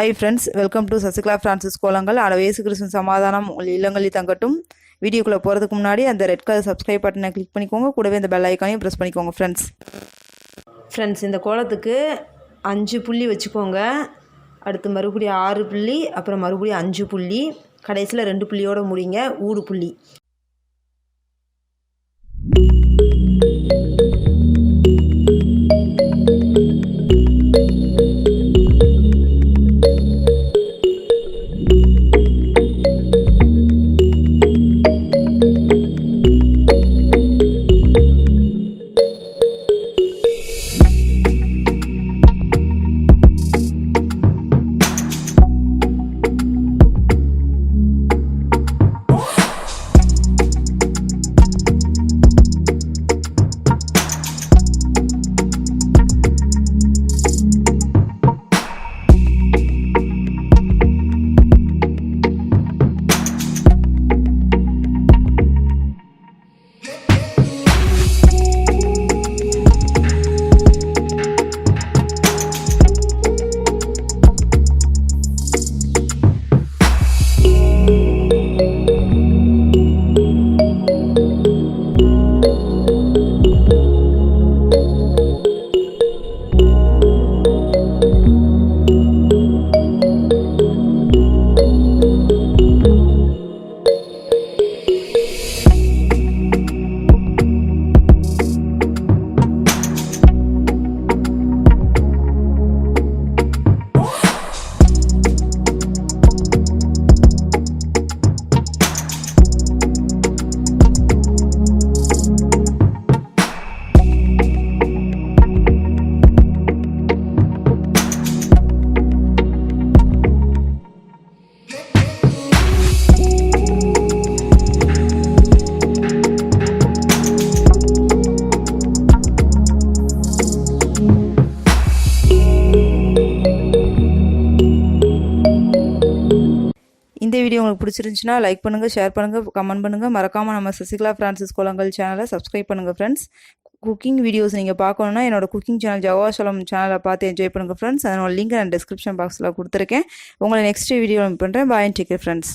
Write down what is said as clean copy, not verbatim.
Hi friends, welcome to Sasikala Francis கோலங்கள். இயேசு கிறிஸ்துவின் சமாதானம் உங்கள் இல்லங்களில் தங்கட்டும். வீடியோக்குள்ளே போகிறதுக்கு முன்னாடி அந்த ரெட் கலர் சப்ஸ்கிரைப் பட்டனை கிளிக் பண்ணிக்கோங்க. கூடவே இந்த பெல் ஐக்கானையும் ப்ரெஸ் பண்ணிக்கோங்க. ஃப்ரெண்ட்ஸ் இந்த கோலத்துக்கு 5 புள்ளி வச்சுக்கோங்க. அடுத்து மறுபடியும் 6 புள்ளி, அப்புறம் மறுபடியும் 5 புள்ளி, கடைசியில் 2 புள்ளியோடு முடிங்க. ஊடு புள்ளி. இந்த வீடியோ உங்களுக்கு பிடிச்சிருந்துச்சுன்னா லைக் பண்ணுங்கள், ஷேர் பண்ணுங்கள், கமெண்ட் பண்ணுங்கள். மறக்காமல் நம்ம சசிகலா ஃப்ரான்சிஸ் கோலங்கள் சேனலை சப்ஸ்கிரைப் பண்ணுங்கள். ஃப்ரெண்ட்ஸ், குக்கிங் வீடியோஸ் நீங்கள் பார்க்கணுன்னா என்னோட குக்கிங் சேனல் ஜவாஷலம் சேனலை பார்த்து என்ஜாய் பண்ணுங்கள். ஃப்ரெண்ட்ஸ், அதனோட லிங்க் நான் டிஸ்கிரிப்ஷன் பாக்ஸில் கொடுத்துருக்கேன். உங்களை நெக்ஸ்ட் வீடியோ பண்ணுறேன். பாய் அண்ட் டேக் கேர் ஃப்ரெண்ட்ஸ்.